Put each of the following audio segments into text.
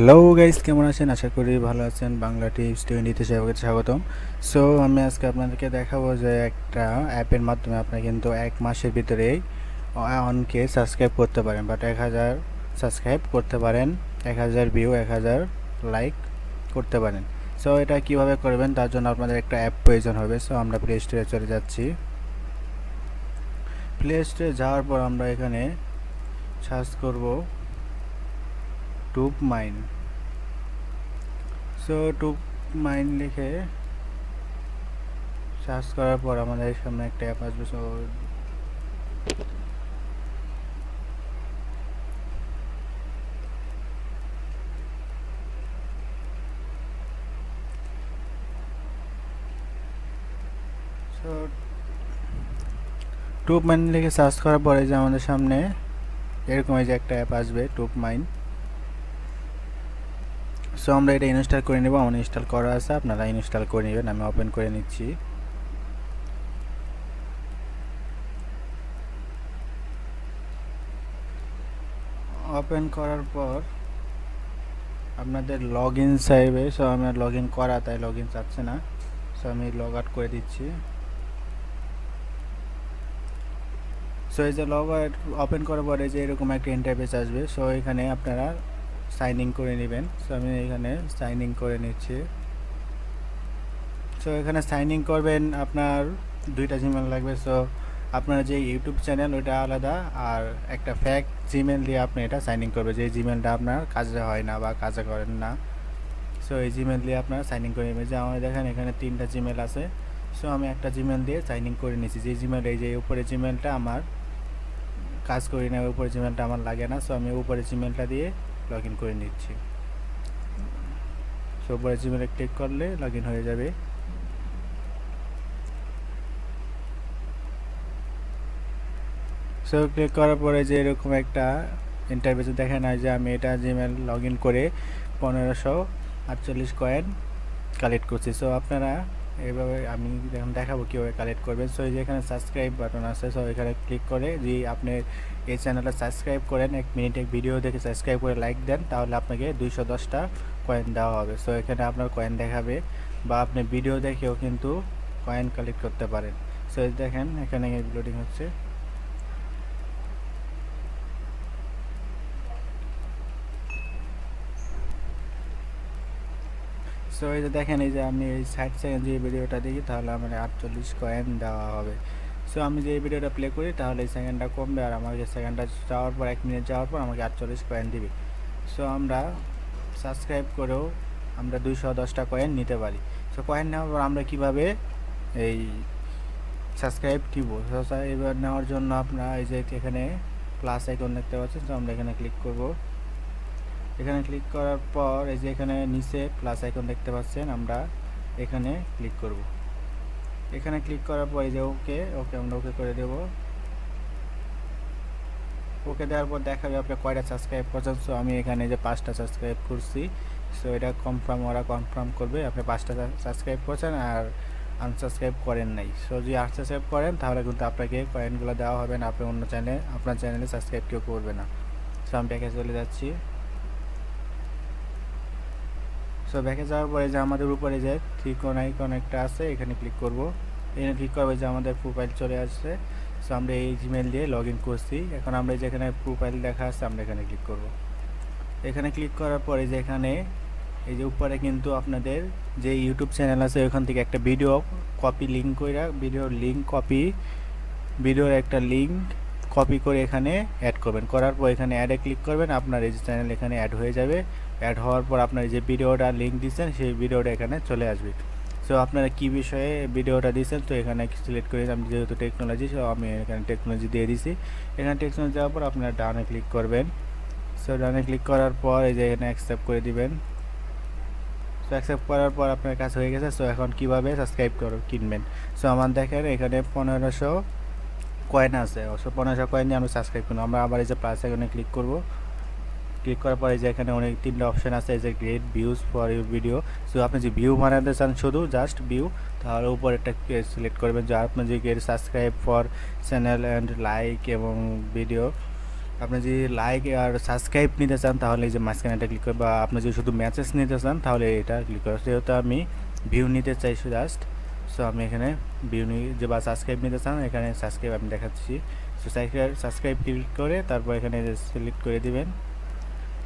Hello guys, কেমন আছেন? আশা করি ভালো আছেন। বাংলা টিপস 20-তে সবাইকে স্বাগতম। সো আমি আজকে আপনাদেরকে দেখাবো যে একটা অ্যাপের মাধ্যমে আপনি কিন্তু 1 মাসের ভিতরেই অনকে সাবস্ক্রাইব করতে পারেন, বাট 1000 সাবস্ক্রাইব করতে পারেন, 1000 ভিউ, 1000 লাইক করতে পারেন। সো এটা কিভাবে করবেন তার জন্য আপনাদের একটা অ্যাপ প্রয়োজন হবে। সো আমরা প্লে স্টোরে চলে যাচ্ছি। প্লে স্টোরে যাওয়ার পর আমরা এখানে সার্চ করব TubeMine। সো TubeMine লিখে সার্চ করার পর আমাদের সামনে একটা অ্যাপ আসবে। সো সো TubeMine লিখে সার্চ করার পরে যে আমাদের সামনে এরকম এই যে একটা অ্যাপ আসবে TubeMine। সো আমরা এটা ইনস্টল করে নেব। আমার ইনস্টল করা আছে, আপনারা ইনস্টল করে নেবেন। আমি ওপেন করে নিচ্ছি। ওপেন করার পর আপনাদের লগ ইন চাইবে। সো আমার লগ ইন করা, তাই লগ ইন চাচ্ছে না। সো আমি লগ আউট করে দিচ্ছি। সো এই যে লগ আউট ওপেন করার পরে যে এরকম একটা ইন্টারফেস আসবে। সো এখানে আপনারা সাইন ইন করে নেবেন। সো আমি এখানে সাইন ইন করে নিচ্ছি। সো এখানে সাইন ইন করবেন, আপনার দুইটা জিমেল লাগবে। সো আপনার যে ইউটিউব চ্যানেল ওইটা আলাদা, আর একটা ফেক জিমেল দিয়ে আপনি এটা সাইন ইন করবেন, যে জিমেলটা আপনার কাজে হয় না বা কাজে করেন না। সো এই জিমেল দিয়ে আপনারা সাইন ইন করে নেবেন। যে আমার দেখেন এখানে 3টা জিমেল আছে। সো আমি একটা জিমেল দিয়ে সাইন ইন করে নিয়েছি। যে জিমেল, এই যে উপরে জিমেলটা আমার কাজ করি না, উপরে জিমেলটা আমার লাগে না। সো আমি উপরে জিমেলটা দিয়ে লগ ইন করে নিচ্ছি। সো উপরে জিমেলে ক্লিক করলে লগ ইন হয়ে যাবে। সো ক্লিক করার পরে যে এরকম একটা ইন্টারফেস দেখেন, যে আমি এটা জিমেল লগ ইন করে 1548 কয়েন কালেক্ট করছি। সো আপনারা এইভাবে আমি এখন দেখাবো কীভাবে কালেক্ট করবেন। সো এই যে এখানে সাবস্ক্রাইব বাটন আছে। সো এখানে ক্লিক করে যদি আপনি এই চ্যানেলটা সাবস্ক্রাইব করেন, 1 মিনিট এক ভিডিও দেখে সাবস্ক্রাইব করে লাইক দেন, তাহলে আপনাকে 210টা কয়েন দেওয়া হবে। সো এখানে আপনার কয়েন দেখাবে, বা আপনি ভিডিও দেখেও কিন্তু কয়েন কালেক্ট করতে পারেন। সো দেখেন এখানে লোডিং হচ্ছে। সো এই যে দেখেন, এই যে আমি এই 60 সেকেন্ড যে ভিডিওটা দেখি তাহলে আমার 48 কয়েন দেওয়া হবে। সো আমি যে ভিডিওটা প্লে করি তাহলে এই সেকেন্ডটা কমবে, আর আমাকে সেকেন্ডটা যাওয়ার পর 1 মিনিট যাওয়ার পর আমাকে 48 কয়েন দিবে। সো আমরা সাবস্ক্রাইব করেও আমরা 210টা কয়েন নিতে পারি। সো কয়েন নেওয়ার পর আমরা কিভাবে এই সাবস্ক্রাইব দিব, এবার নেওয়ার জন্য আপনারা এই যে এখানে প্লাস আইকন দেখতে পাচ্ছেন। তো আমরা এখানে ক্লিক করব। এখানে ক্লিক করার পর এই যে এখানে নিচে প্লাস আইকন দেখতে পাচ্ছেন, আমরা এখানে ক্লিক করব। এখানে ক্লিক করার পর এই যে ওকে আমরা ওকে করে দেব। ওকে দেওয়ার পর দেখাবে আপনি কয়টা সাবস্ক্রাইব করছেন। সো আমি এখানে যে 5টা সাবস্ক্রাইব করছি। সো এটা কনফার্ম, ওরা কনফার্ম করবে আপনি 5টা সাবস্ক্রাইব করছেন আর আনসাবস্ক্রাইব করেন নাই। সো যদি আনসাবস্ক্রাইব করেন তাহলে কিন্তু আপনাকে কয়েনগুলো দেওয়া হবে না, আপনি অন্য চ্যানেলে আপনার চ্যানেলে সাবস্ক্রাইব কেউ করবে না। সো আমি ব্যাকে চলে যাচ্ছি। সো ব্যাকে যাওয়ার পরে যে আমাদের উপরে যে থ্রিকোণ আইকন একটা আছে, এখানে ক্লিক করব। এখানে ক্লিক করবে যে আমাদের প্রোফাইল চলে আসছে। সো আমরা এই জিমেল দিয়ে লগ ইন করছি। এখন আমরা যেখানে প্রোফাইল দেখা আছে আমরা এখানে ক্লিক করব। এখানে ক্লিক করার পরে যে এখানে এই যে উপরে কিন্তু আপনাদের যে ইউটিউব চ্যানেল আছে ওখান থেকে একটা ভিডিও কপি লিঙ্ক করে, ভিডিওর একটা লিঙ্ক কপি করে এখানে অ্যাড করবেন। করার পর এখানে অ্যাডে ক্লিক করবেন, আপনার এই যে চ্যানেল এখানে অ্যাড হয়ে যাবে। অ্যাড হওয়ার পর আপনার যে ভিডিওটা লিঙ্ক দিচ্ছেন সেই ভিডিওটা এখানে চলে আসবে। সো আপনারা কী বিষয়ে ভিডিওটা দিচ্ছেন তো এখানে সিলেক্ট করে, আমি যেহেতু টেকনোলজি, সো আমি এখানে টেকনোলজি দিয়ে দিছি। এখানে টেকনোলজি দেওয়ার পর আপনারা ডানে ক্লিক করবেন। সো ডানে ক্লিক করার পর এই যে এখানে অ্যাকসেপ্ট করে দিবেন। সো অ্যাকসেপ্ট করার পর আপনার কাছে হয়ে গেছে। সো এখন কীভাবে সাবস্ক্রাইব কিনবেন। সো আমার দেখেন এখানে 1500 কয়েন আছে। সো 1500 কয়েন দিয়ে আমরা সাবস্ক্রাইব করব। আমরা আবার এই যে প্লাস আইকনে ক্লিক করব। ক্লিক করার পরে যে এখানে অনেক 3টা অপশন আছে, এই যে great views for your video. So আপনি যে ভিউ বানাতে চান শুধু জাস্ট ভিউ, তাহলে উপরে একটা সিলেক্ট করবেন। যে আপনি যে great subscribe for channel and like এবং ভিডিও, আপনি যদি লাইক আর সাবস্ক্রাইব নিতে চান তাহলে এই যে মাঝখানে এটা ক্লিক করবেন, বা আপনি যদি শুধু মেসেজ নিতে চান তাহলে এটা ক্লিক করবেন। যেহেতু আমি ভিউ নিতে চাইছি জাস্ট, সো আমি এখানে ভিউ যে বা সাবস্ক্রাইব নিতে চান এখানে সাবস্ক্রাইব আমি দেখাচ্ছি। সো সাবস্ক্রাইব ক্লিক করে তারপর এখানে সিলেক্ট করে দিবেন।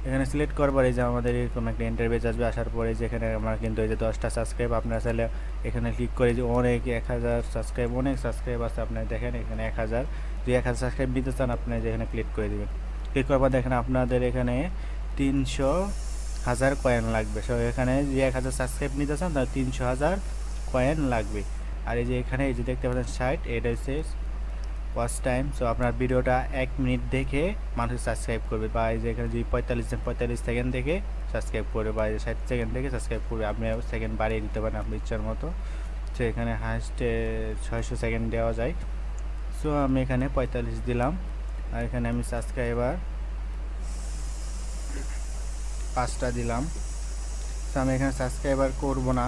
এখানে সিলেক্ট করার পরে যে আমাদের এরকম একটা ইন্টারভিউ আসবে, আসার পরে যেখানে আমার কিন্তু এই যে 10টা সাবস্ক্রাইব, আপনারা চাইলে এখানে ক্লিক করে যে অনেক 1000 সাবস্ক্রাইব, অনেক সাবস্ক্রাইব আছে আপনারা দেখেন এখানে 1000, যদি 1000 সাবস্ক্রাইব দিতে চান আপনারা যেখানে ক্লিক করে দিবেন। ক্লিক করার পর দেখেন আপনাদের এখানে 300,000 কয়েন লাগবে। সো এখানে যে 1000 সাবস্ক্রাইব নিতে চান তাহলে 300,000 কয়েন লাগবে। আর এই যে এখানে এই যে দেখতে পাচ্ছেন 60, এটা হচ্ছে ওয়াচ টাইম। সো আপনার ভিডিওটা 1 মিনিট দেখে মানুষ সাবস্ক্রাইব করবে, বা এই যে এখানে যদি 45 সেকেন্ড দেখে সাবস্ক্রাইব করবে, বা 60 সেকেন্ড দেখে সাবস্ক্রাইব করবে। আপনি সেকেন্ড বাড়িয়ে দিতে পারেন আপনার ইচ্ছার মতো। সো এখানে হাইস্ট 600 সেকেন্ড দেওয়া যায়। সো আমি এখানে 45 দিলাম। আর এখানে আমি সাবস্ক্রাইবার 5টা দিলাম। সো আমি এখানে সাবস্ক্রাইবার করব না,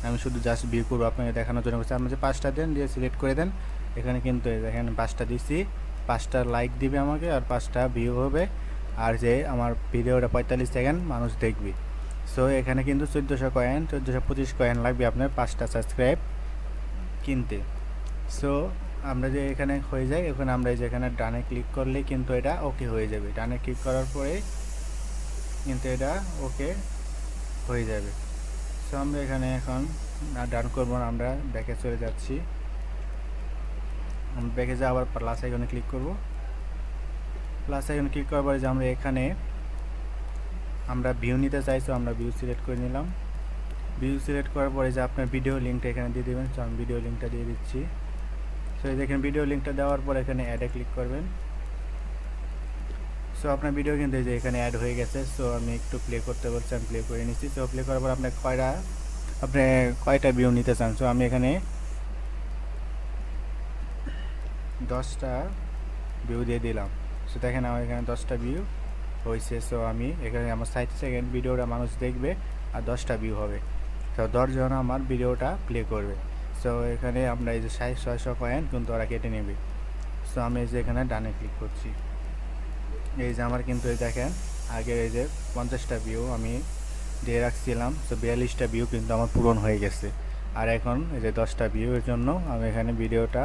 আমি শুধু জাস্ট ভিউ করবো আপনাকে দেখানোর জন্য করছি। আপনি যে 5টা দেন দিয়ে সিলেক্ট করে দেন, এখানে কিন্তু এখানে 5টা দিচ্ছি, 5টা লাইক দিবে আমাকে আর 5টা ভিউ হবে, আর যে আমার ভিডিওটা 45 সেকেন্ড মানুষ দেখবে। সো এখানে কিন্তু 1425 কয়েন লাগবে আপনার 5টা সাবস্ক্রাইব কিনতে। সো আমরা যে এখানে হয়ে যায়, এখানে আমরা যে এখানে ডানে ক্লিক করলে কিন্তু এটা ওকে হয়ে যাবে। ডানে ক্লিক করার পরে কিন্তু এটা ওকে হয়ে যাবে। সো আমরা এখানে এখন ডান করবো না, আমরা ব্যাকে চলে যাচ্ছি। আমরা ব্যাকে যা আবার প্লাস আইকনে ক্লিক করব। প্লাস আইকনে ক্লিক করার পরে যে আমরা এখানে আমরা ভিউ নিতে চাই, সো আমরা ভিউ সিলেক্ট করে নিলাম। ভিউ সিলেক্ট করার পরে যে আপনার ভিডিও লিঙ্কটা এখানে দিয়ে দেবেন। সো আমি ভিডিও লিঙ্কটা দিয়ে দিচ্ছি। সো এই দেখেন ভিডিও লিঙ্কটা দেওয়ার পর এখানে অ্যাডে ক্লিক করবেন। সো আপনার ভিডিও কিন্তু এই যে এখানে অ্যাড হয়ে গেছে। সো আমি একটু প্লে করতে বলছি, আমি প্লে করে নিচ্ছি। সো প্লে করার পর আপনার কয়টা ভিউ নিতে চান। সো আমি এখানে 10টা ভিউ দিয়ে দিলাম। সো দেখেন আমার এখানে 10টা ভিউ হয়েছে। সো আমি এখানে আমার 60 সেকেন্ড ভিডিওটা মানুষ দেখবে আর 10টা ভিউ হবে। তো 10 জন আমার ভিডিওটা প্লে করবে। সো এখানে আমরা এই যে 600 কয়েন কিন্তু ওরা কেটে নেবে। সো আমি এই যে এখানে ডানে ক্লিক করছি। এই যে আমার কিন্তু এই দেখেন আগে এই যে 50টা ভিউ আমি দিয়ে রাখছিলাম। সো 42টা ভিউ কিন্তু আমার পূরণ হয়ে গেছে। আর এখন এই যে 10টা ভিউয়ের জন্য আমি এখানে ভিডিওটা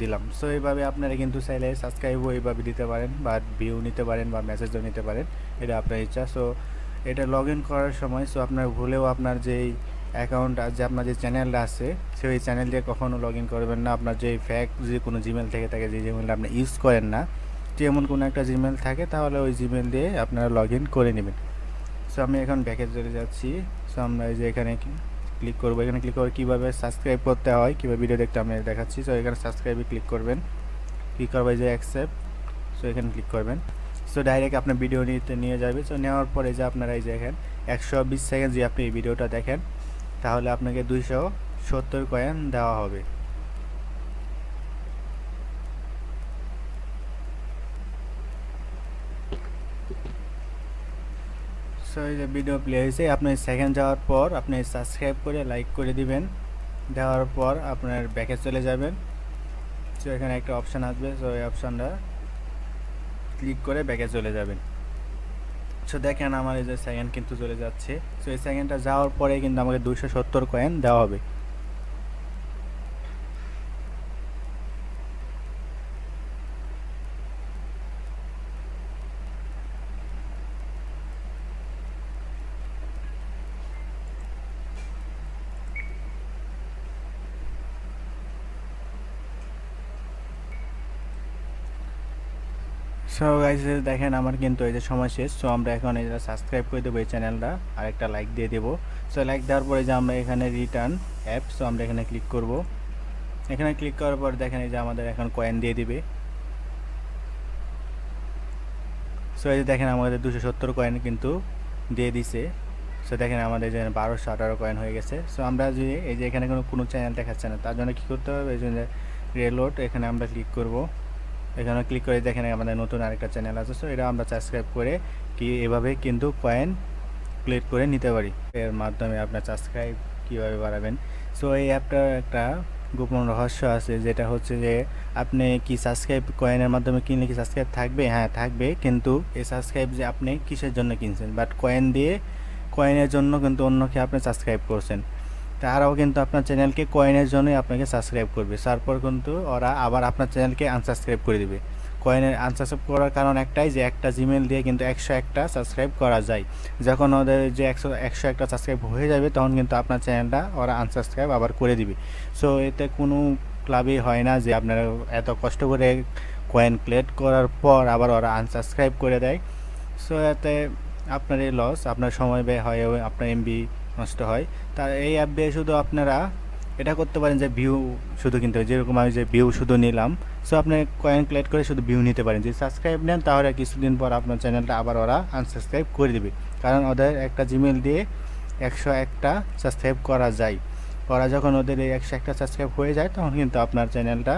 দিলাম। সো এইভাবে আপনারা কিন্তু চাইলে সাবস্ক্রাইবও এইভাবে দিতে পারেন, বা ভিউ নিতে পারেন, বা মেসেজও নিতে পারেন, এটা আপনার ইচ্ছা। সো এটা লগ ইন করার সময় সো আপনার ভুলেও আপনার যেই অ্যাকাউন্ট যে আপনার যে চ্যানেলটা আছে সেই চ্যানেল দিয়ে কখনও লগ ইন করবেন না। আপনার যে ফ্যাক যে কোনো জিমেল থেকে থাকে, যে জিমেলটা আপনি ইউজ করেন না, যে এমন কোনো একটা জিমেল থাকে, তাহলে ওই জিমেল দিয়ে আপনারা লগ ইন করে নেবেন। সো আমি এখন ব্যাকে চলে যাচ্ছি। সো আমরা এই যে এখানে ক্লিক করবো। এখানে ক্লিক করে কীভাবে সাবস্ক্রাইব করতে হয়, কীভাবে ভিডিও দেখতে আমি দেখাচ্ছি। সো এখানে সাবস্ক্রাইবে ক্লিক করবেন। ক্লিক করবে যে অ্যাকসেপ্ট। সো এখানে ক্লিক করবেন। সো ডাইরেক্ট আপনার ভিডিও নিয়ে যাবে। সো নেওয়ার পরে যে আপনারা এই যে দেখেন 120 সেকেন্ড যে আপনি এই ভিডিওটা দেখেন, তাহলে আপনাকে 270 কয়েন দেওয়া হবে। সো এই যে ভিডিও প্লে হয়েছে, আপনি সেকেন্ড যাওয়ার পর আপনি সাবস্ক্রাইব করে লাইক করে দিবেন। দেওয়ার পর আপনার ব্যাকে চলে যাবেন। সো এখানে একটা অপশান আসবে, সো এই অপশানটা ক্লিক করে ব্যাকে চলে যাবেন। সো দেখেন আমার এই যে সেকেন্ড কিন্তু চলে যাচ্ছে। সো এই সেকেন্ডটা যাওয়ার পরে কিন্তু আমাকে 270 কয়েন দেওয়া হবে। সো গাইস দেখেন আমার কিন্তু এই যে সময় শেষ। সো আমরা এখন এই যে সাবস্ক্রাইব করে দেবো এই চ্যানেলটা, আর একটা লাইক দিয়ে দেবো। সো লাইক দেওয়ার পরে যে আমরা এখানে রিটার্ন অ্যাপ, সো আমরা এখানে ক্লিক করব। এখানে ক্লিক করার পর দেখেন এই যে আমাদের এখন কয়েন দিয়ে দিবে। সো এই যে দেখেন আমাদের 270 কয়েন কিন্তু দিয়ে দিছে। সো দেখেন আমাদের যে 1218 কয়েন হয়ে গেছে। সো আমরা যদি এই যে এখানে কোনো চ্যানেল দেখাচ্ছে না, তার জন্য কী করতে হবে, এই জন্য রিলোড এখানে আমরা ক্লিক করব। এখানে ক্লিক করে দেখেন আমাদের নতুন আরেকটা চ্যানেল আছে। সো এটা আমরা সাবস্ক্রাইব করে এভাবে কিন্তু কয়েন ক্লিক করে নিতে পারি। এর মাধ্যমে আপনার সাবস্ক্রাইব কীভাবে বাড়াবেন। সো এই অ্যাপটার একটা গোপন রহস্য আছে, যেটা হচ্ছে যে আপনি কি সাবস্ক্রাইব কয়েনের মাধ্যমে কিনলে কি সাবস্ক্রাইব থাকবে? হ্যাঁ থাকবে, কিন্তু এই সাবস্ক্রাইব যে আপনি কিসের জন্য কিনছেন, বাট কয়েন দিয়ে কয়েনের জন্য কিন্তু অন্যকে আপনি সাবস্ক্রাইব করছেন, তারাও কিন্তু আপনার চ্যানেলকে কয়েনের জন্যই আপনাকে সাবস্ক্রাইব করবে, তারপর কিন্তু ওরা আবার আপনার চ্যানেলকে আনসাবস্ক্রাইব করে দিবে। কয়েনের আনসাবস্ক্রাইব করার কারণ একটাই, যে একটা জিমেল দিয়ে কিন্তু 101টা সাবস্ক্রাইব করা যায়। যখন ওদের যে 101টা সাবস্ক্রাইব হয়ে যাবে তখন কিন্তু আপনার চ্যানেলটা ওরা আনসাবস্ক্রাইব আবার করে দিবে। সো এতে কোনো ক্লাবই হয় না যে আপনারা এত কষ্ট করে কয়েন কালেক্ট করার পর আবার ওরা আনসাবস্ক্রাইব করে দেয়। সো এতে আপনারই লস, আপনার সময় ব্যয় হয়, আপনার এমবি নষ্ট হয়। তা এই অ্যাপ দিয়ে শুধু আপনারা এটা করতে পারেন যে ভিউ শুধু কিনতে হবে, যেরকম আমি যে ভিউ শুধু নিলাম। সো আপনি কয়েন কালেক্ট করে শুধু ভিউ নিতে পারেন। যদি সাবস্ক্রাইব নেন তাহলে কিছুদিন পর আপনার চ্যানেলটা আবার ওরা আনসাবস্ক্রাইব করে দেবে, কারণ ওদের একটা জিমেল দিয়ে 101টা সাবস্ক্রাইব করা যায়। ওরা যখন ওদের এই 101টা সাবস্ক্রাইব হয়ে যায় তখন কিন্তু আপনার চ্যানেলটা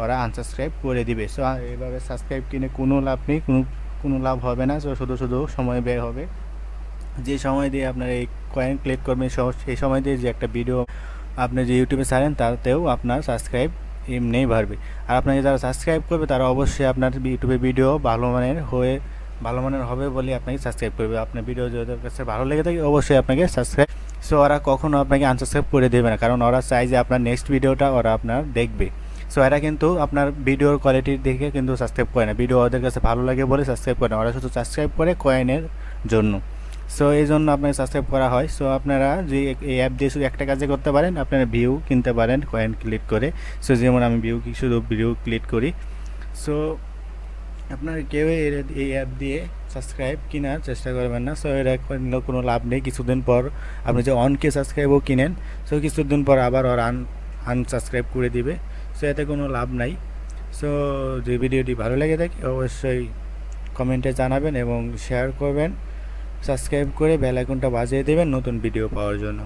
ওরা আনসাবস্ক্রাইব করে দিবে। সো এইভাবে সাবস্ক্রাইব কিনে কোনো লাভ নেই, কোনো লাভ হবে না। সো শুধু শুধু সময় ব্যয় হবে। যে সময় দিয়ে আপনার এই কয়েন কালেক্ট করবেন সেই সময় দিয়ে যে একটা ভিডিও আপনি যে ইউটিউবে ছাড়েন তাতেও আপনার সাবস্ক্রাইব এমনিই বাড়বে। আর আপনাকে যারা সাবস্ক্রাইব করবে তারা অবশ্যই আপনার ইউটিউবে ভিডিও ভালো মানের হবে বলে আপনাকে সাবস্ক্রাইব করবে। আপনার ভিডিও যদি ওদের কাছে ভালো লেগে থাকে অবশ্যই আপনাকে সাবস্ক্রাইব। সো ওরা কখনো আপনাকে আনসাবস্ক্রাইব করে দেবে না, কারণ ওরা চায় যে আপনার নেক্সট ভিডিওটা ওরা আপনার দেখবে। সো এরা কিন্তু আপনার ভিডিওর কোয়ালিটি দেখে কিন্তু সাবস্ক্রাইব করে না, ভিডিও ওদের কাছে ভালো লাগে বলে সাবস্ক্রাইব করে না, ওরা শুধু সাবস্ক্রাইব করে কয়েনের জন্য। সো এই জন্য আপনাকে সাবস্ক্রাইব করা হয়। সো আপনারা যে এই অ্যাপ দিয়ে শুধু একটা কাজে করতে পারেন, আপনারা ভিউ কিনতে পারেন কয়েন ক্লিক করে। সো যেমন আমি শুধু ভিউ ক্লিক করি। সো আপনারা কেউ এই অ্যাপ দিয়ে সাবস্ক্রাইব কেনার চেষ্টা করবেন না। সো এটা কিনলেও কোনো লাভ নেই। কিছুদিন পর আপনি যে অনকে সাবস্ক্রাইবও কিনেন, সো কিছুদিন পর আবার ওর আনসাবস্ক্রাইব করে দিবে। সো এতে কোনো লাভ নাই। সো যে ভিডিওটি ভালো লেগে থাকে অবশ্যই কমেন্টে জানাবেন এবং শেয়ার করবেন, সাবস্ক্রাইব করে বেল আইকনটা বাজিয়ে দেবেন নতুন ভিডিও পাওয়ার জন্য।